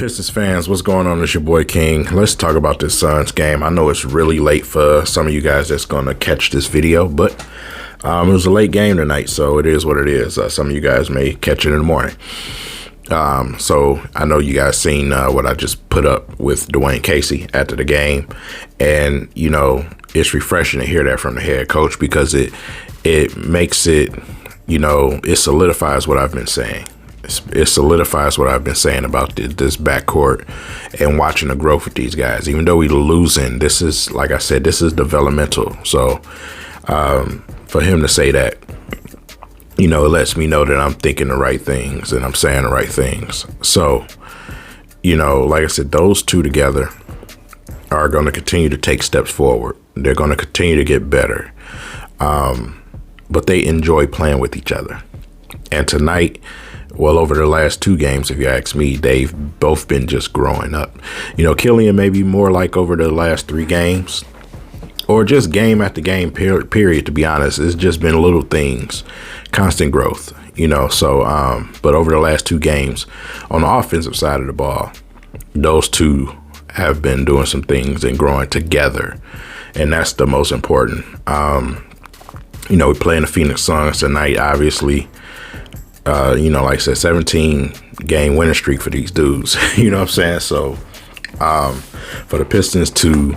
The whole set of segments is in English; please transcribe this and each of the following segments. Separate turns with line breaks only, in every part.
Pistons fans, what's going on? It's your boy King. Let's talk about this Suns game. I know it's really late for some of you guys that's going to catch this video, but it was a late game tonight, so it is what it is. Some of you guys may catch it in the morning. So I know you guys seen what I just put up with Dwayne Casey after the game, and you know it's refreshing to hear that from the head coach because it makes it, you know, it solidifies what I've been saying. It solidifies what I've been saying about this backcourt and watching the growth with these guys. Even though we're losing, this is, like I said, this is developmental. So for him to say that, you know, it lets me know that I'm thinking the right things and I'm saying the right things. So, you know, like I said, those two together are going to continue to take steps forward. They're going to continue to get better. But they enjoy playing with each other. And tonight, well, over the last two games, if you ask me, they've both been just growing up. You know, Killian maybe more like over the last three games or just game after game period, to be honest. It's just been little things, constant growth, you know. So, but over the last two games on the offensive side of the ball, those two have been doing some things and growing together. And that's the most important. You know, we're playing the Phoenix Suns tonight, obviously. You know, like I said, 17 game winning streak for these dudes. You know what I'm saying? So for the Pistons to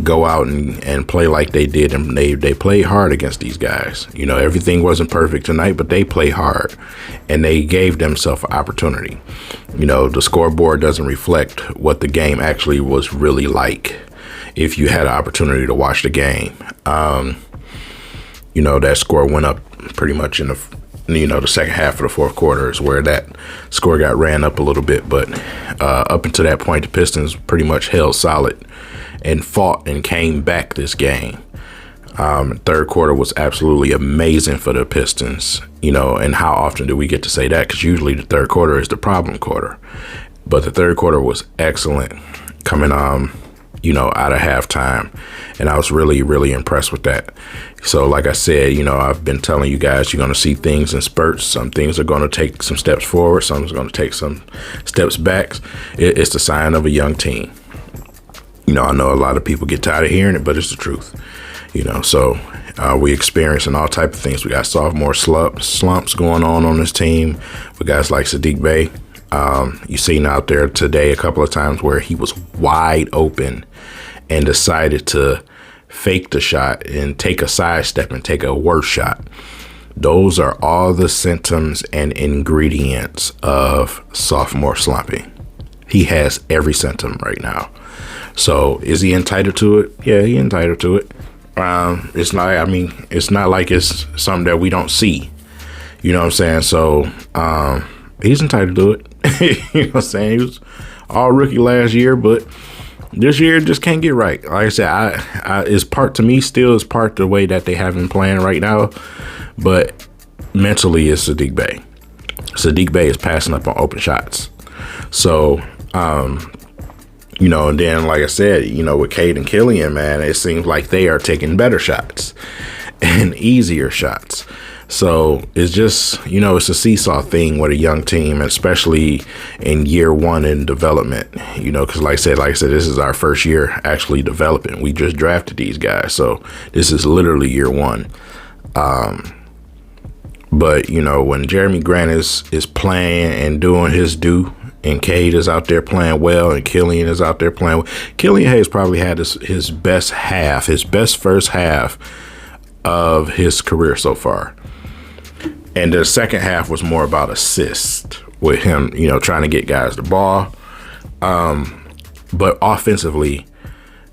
go out and play like they did, and they played hard against these guys. You know, everything wasn't perfect tonight, but they played hard and they gave themselves an opportunity. You know, the scoreboard doesn't reflect what the game actually was really like if you had an opportunity to watch the game. You know, that score went up pretty much in the second half of the fourth quarter is where that score got ran up a little bit. But up until that point, the Pistons pretty much held solid and fought and came back this game. Third quarter was absolutely amazing for the Pistons, you know, and how often do we get to say that? Because usually the third quarter is the problem quarter. But the third quarter was excellent coming you know, out of halftime. And I was really, really impressed with that. So like I said, you know, I've been telling you guys, you're going to see things in spurts. Some things are going to take some steps forward. Some is going to take some steps back. It's the sign of a young team. You know, I know a lot of people get tired of hearing it, but it's the truth. You know, so we experiencing all type of things. We got sophomore slumps going on this team with guys like Saddiq Bey. You seen out there today a couple of times where he was wide open and decided to fake the shot and take a sidestep and take a worse shot. Those are all the symptoms and ingredients of sophomore slumping. He has every symptom right now. So is he entitled to it? Yeah, he's entitled to it. It's not like it's something that we don't see. You know what I'm saying? So he's entitled to it. You know what I'm saying? He was all rookie last year, but this year just can't get right. Like I said, it's part the way that they have him playing right now, but mentally it's Saddiq Bey. Saddiq Bey is passing up on open shots. So, you know, and then like I said, you know, with Cade and Killian, man, it seems like they are taking better shots and easier shots. So it's just, you know, it's a seesaw thing with a young team, especially in year one in development, you know, because like I said, this is our first year actually developing. We just drafted these guys. So this is literally year one. But, you know, when Jeremy Grant is playing and doing his due, and Cade is out there playing well, and Killian is out there playing well. Killian Hayes probably had his best first half of his career so far. And the second half was more about assist with him, you know, trying to get guys the ball. But offensively,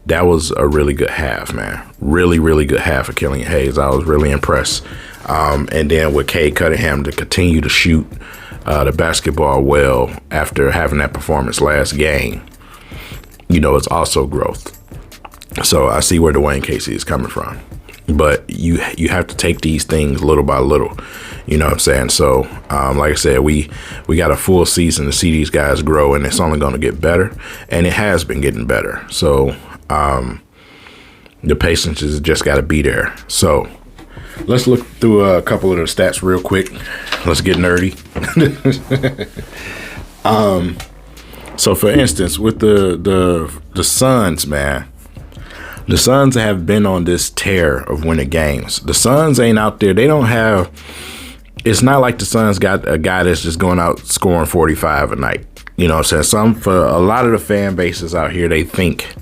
that was a really good half, man. Really, really good half of Killian Hayes. I was really impressed. And then with Cade Cunningham to continue to shoot the basketball well after having that performance last game, you know, it's also growth. So I see where Dwayne Casey is coming from. But you have to take these things little by little. You know what I'm saying? So, like I said, we got a full season to see these guys grow, and it's only going to get better. And it has been getting better. So, the patience has just got to be there. So, let's look through a couple of the stats real quick. Let's get nerdy. So, for instance, with the Suns, man, the Suns have been on this tear of winning games. The Suns ain't out there. They don't have. It's not like the Suns got a guy that's just going out scoring 45 a night. You know what I'm saying? For a lot of the fan bases out here, they think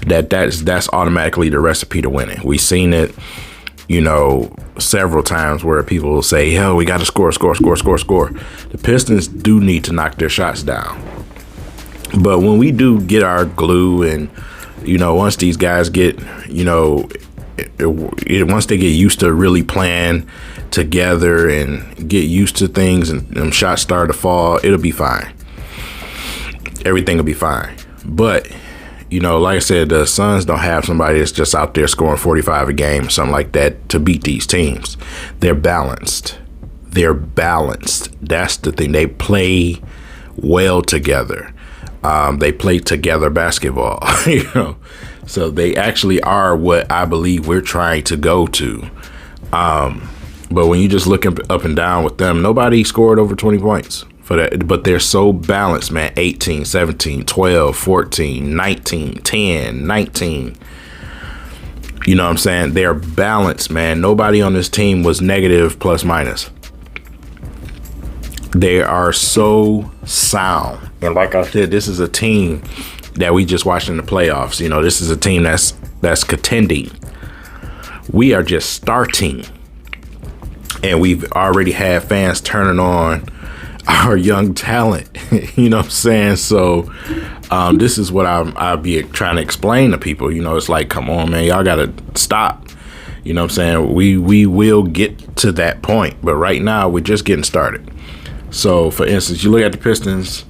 that's automatically the recipe to winning. We've seen it, you know, several times where people will say, "Yo, we got to score. The Pistons do need to knock their shots down. But when we do get our glue and, you know, once these guys get, you know, once they get used to really playing together and get used to things and them shots start to fall, it'll be fine. Everything will be fine. But, you know, like I said, the Suns don't have somebody that's just out there scoring 45 a game, something like that, to beat these teams. They're balanced. That's the thing. They play well together. They play together basketball, you know. So they actually are what I believe we're trying to go to. But when you just look up and down with them, nobody scored over 20 points for that. But they're so balanced, man. 18, 17, 12, 14, 19, 10, 19. You know what I'm saying? They're balanced, man. Nobody on this team was negative plus minus. They are so sound. And like I said, this is a team that we just watched in the playoffs. You know, this is a team that's contending. We are just starting. And we've already had fans turning on our young talent. You know what I'm saying? So this is what I'll be trying to explain to people. You know, it's like, come on, man, y'all got to stop. You know what I'm saying? We will get to that point. But right now, we're just getting started. So, for instance, you look at the Pistons,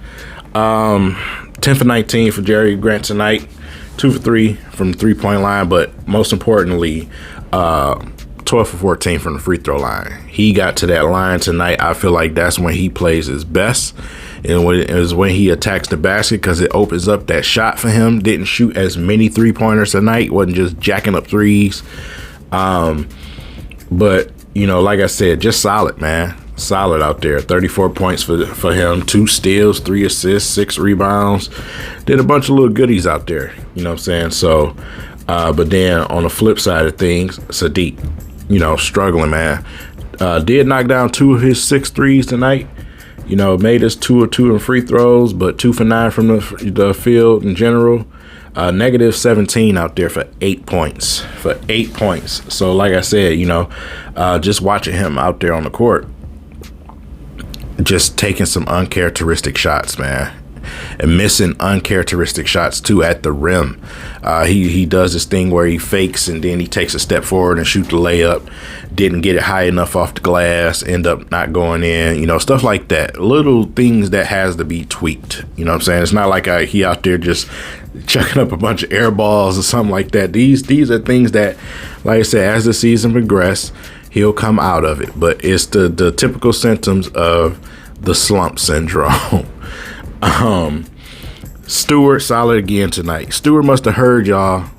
10 for 19 for Jerry Grant tonight, 2 for 3 from the three-point line, but most importantly, 12 for 14 from the free throw line. He got to that line tonight. I feel like that's when he plays his best, and when he attacks the basket, because it opens up that shot for him. Didn't shoot as many three-pointers tonight, wasn't just jacking up threes. But, you know, like I said, just solid, man. Solid out there. 34 points for him, 2 steals, 3 assists, 6 rebounds. Did a bunch of little goodies out there. You know what I'm saying? So, but then on the flip side of things, Sadiq, you know, struggling, man. Did knock down 2 of his 6 threes tonight. You know, made us 2 of 2 in free throws, but 2 for 9 from the field in general. Negative 17 out there for 8 points. So, like I said, you know, just watching him out there on the court, just taking some uncharacteristic shots, man, and missing uncharacteristic shots too at the rim. He does this thing where he fakes and then he takes a step forward and shoots the layup. Didn't get it high enough off the glass, end up not going in, you know, stuff like that. Little things that has to be tweaked. You know what I'm saying? It's not like he out there just chucking up a bunch of air balls or something like that. These are things that, like I said, as the season progresses, he'll come out of it. But it's the typical symptoms of the slump syndrome. Stewart solid again tonight. Stewart must have heard y'all,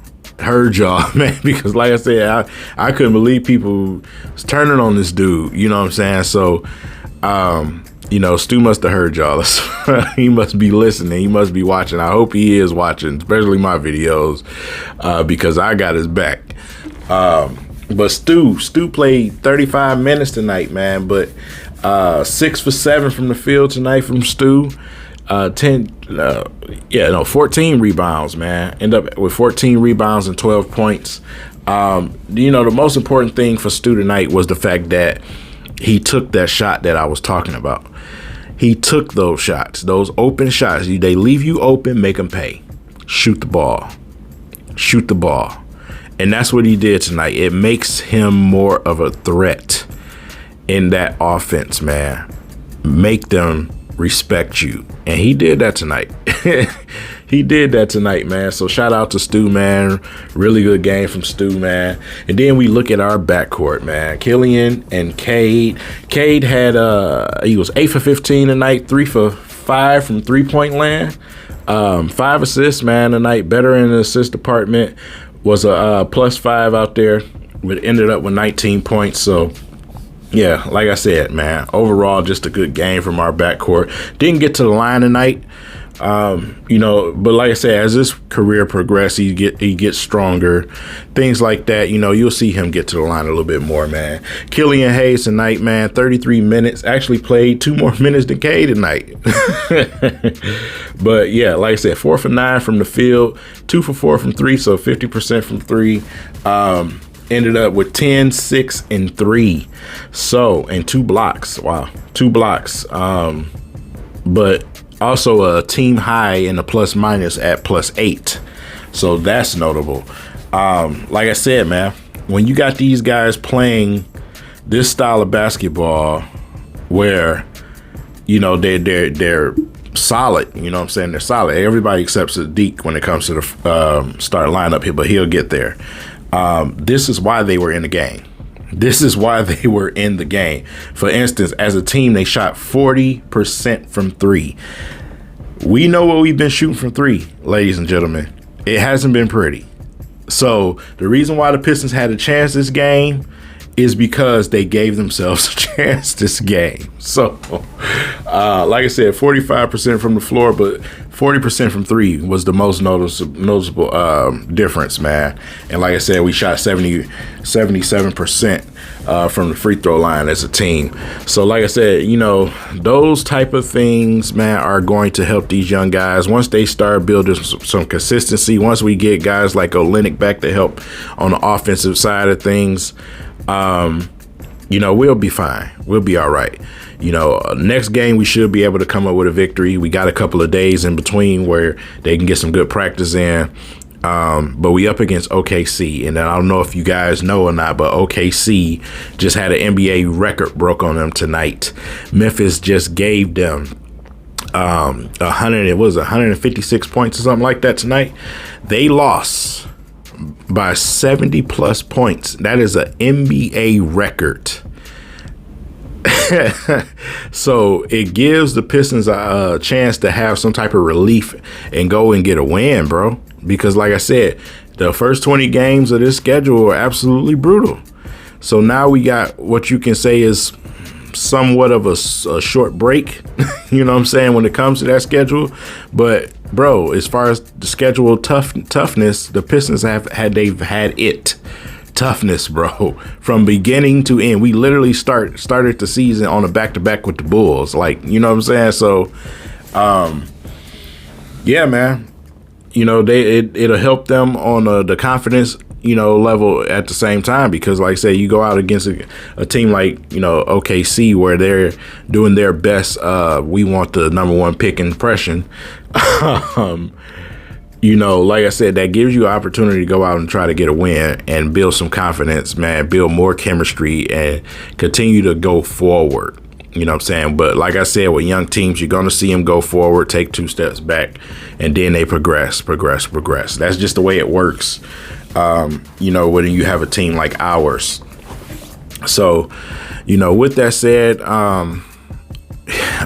man, because like I said, I couldn't believe people was turning on this dude. You know what I'm saying? So, you know, Stu must have heard y'all. He must be listening. He must be watching. I hope he is watching, especially my videos, because I got his back. But Stu played 35 minutes tonight, man. But 6 for 7 from the field tonight from Stu. 14 rebounds, man. End up with 14 rebounds and 12 points. You know, the most important thing for Stu tonight was the fact that he took that shot that I was talking about. He took those shots, those open shots. They leave you open, make them pay. Shoot the ball. And that's what he did tonight. It makes him more of a threat in that offense, man. Make them respect you. And he did that tonight. Man. So shout out to Stu, man. Really good game from Stu, man. And then we look at our backcourt, man. Killian and Cade. Cade had he was 8 for 15 tonight, 3 for 5 from 3-point land. 5 assists, man, tonight. Better in the assist department. Was a +5 out there. But ended up with 19 points. So yeah, like I said, man, overall, just a good game from our backcourt. Didn't get to the line tonight, You know, but like I said, as his career progresses, he gets stronger, things like that. You know, you'll see him get to the line a little bit more, man. Killian Hayes tonight, man, 33 minutes, actually played 2 more minutes than K tonight. But yeah, like I said, 4 for 9 from the field, 2 for 4 from 3, so 50% from 3. Ended up with 10, 6, and 3. So, and 2 blocks. Wow, 2 blocks. But also a team high in the plus minus at +8. So that's notable. Like I said, man, when you got these guys playing this style of basketball where, you know, they're solid, you know what I'm saying? They're solid. Everybody except Sadiq when it comes to the start lineup here, but he'll get there. This is why they were in the game. This is why they were in the game. For instance, as a team, they shot 40% from 3. We know what we've been shooting from 3, ladies and gentlemen. It hasn't been pretty. So the reason why the Pistons had a chance this game is because they gave themselves a chance this game. So, like I said, 45% from the floor, but 40% from 3 was the most noticeable difference, man. And like I said, we shot 77% from the free throw line as a team. So like I said, you know, those type of things, man, are going to help these young guys once they start building some consistency. Once we get guys like Olynyk back to help on the offensive side of things, you know, we'll be fine. We'll be all right. You know, next game, we should be able to come up with a victory. We got a couple of days in between where they can get some good practice in. But we up against OKC. And I don't know if you guys know or not, but OKC just had an NBA record broke on them tonight. Memphis just gave them 156 points or something like that tonight. They lost by 70 plus points. That is an NBA record. So it gives the Pistons a chance to have some type of relief and go and get a win, bro. Because like I said, the first 20 games of this schedule are absolutely brutal. So now we got what you can say is somewhat of a short break, you know what I'm saying, when it comes to that schedule. But bro, as far as the schedule toughness, the Pistons they've had it. Toughness, bro, from beginning to end. We literally started the season on a back-to-back with the Bulls, like, you know what I'm saying? So yeah, man, you know, it'll help them on the confidence, you know, level at the same time, because like I say, you go out against a team like, you know, OKC, where they're doing their best. We want the #1 pick impression. You know, like I said, that gives you an opportunity to go out and try to get a win and build some confidence, man, build more chemistry and continue to go forward. You know what I'm saying? But like I said, with young teams, you're going to see them go forward, take 2 steps back, and then they progress. That's just the way it works, you know, when you have a team like ours. So, you know, with that said,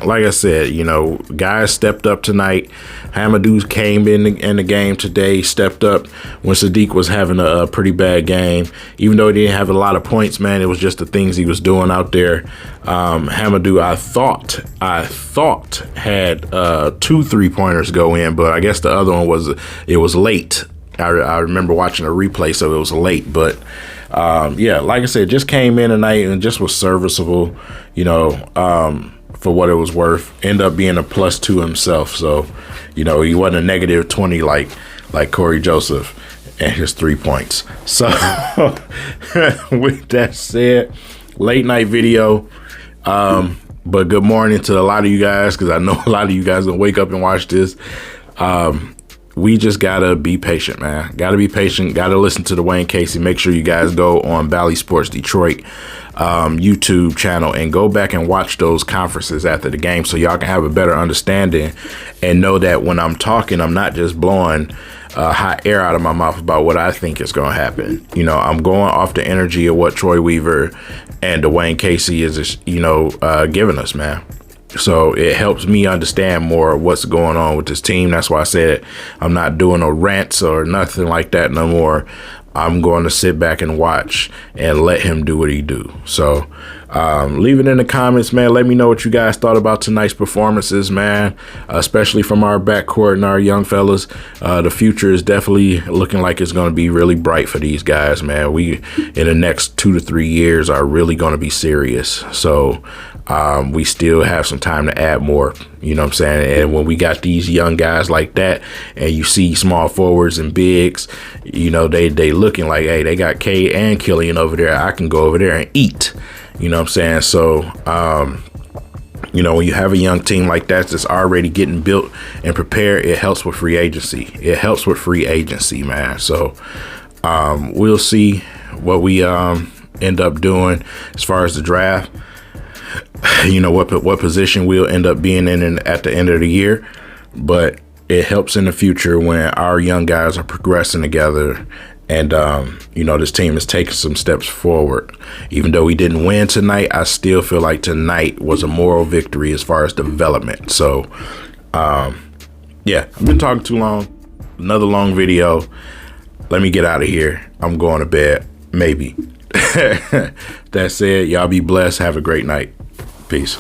like I said, you know, guys stepped up tonight. Hamadou came in the game today, stepped up when Sadiq was having a pretty bad game. Even though he didn't have a lot of points, man, it was just the things he was doing out there. Hamadou, I thought had 2 3-pointers go in, but I guess the other one was late. I remember watching a replay, so it was late. But yeah, like I said, just came in tonight and just was serviceable, you know, for what it was worth. End up being a +2 himself. So, you know, he wasn't a -20 like Corey Joseph and his 3 points. So with that said, late night video. But good morning to a lot of you guys, because I know a lot of you guys gonna wake up and watch this. We just gotta be patient, man. Gotta be patient. Gotta listen to the Wayne Casey. Make sure you guys go on Bally Sports Detroit YouTube channel and go back and watch those conferences after the game, so y'all can have a better understanding and know that when I'm talking, I'm not just blowing hot air out of my mouth about what I think is going to happen. You know, I'm going off the energy of what Troy Weaver and Dwayne Casey is, you know, giving us, man. So it helps me understand more of what's going on with this team. That's why I said I'm not doing no rants or nothing like that no more. I'm going to sit back and watch and let him do what he do. So leave it in the comments, man. Let me know what you guys thought about tonight's performances, man, especially from our backcourt and our young fellas. The future is definitely looking like it's going to be really bright for these guys, man. We, in the next 2 to 3 years, are really going to be serious. So we still have some time to add more, you know what I'm saying? And when we got these young guys like that, and you see small forwards and bigs, you know, they looking like, hey, they got K and Killian over there. I can go over there and eat, you know what I'm saying? So, you know, when you have a young team like that that's already getting built and prepared, it helps with free agency. It helps with free agency, man. So we'll see what we end up doing as far as the draft. You know, what position we'll end up being in at the end of the year. But it helps in the future when our young guys are progressing together. And, you know, this team is taking some steps forward. Even though we didn't win tonight, I still feel like tonight was a moral victory as far as development. So, yeah, I've been talking too long. Another long video. Let me get out of here. I'm going to bed. Maybe. That said, y'all be blessed. Have a great night. Peace.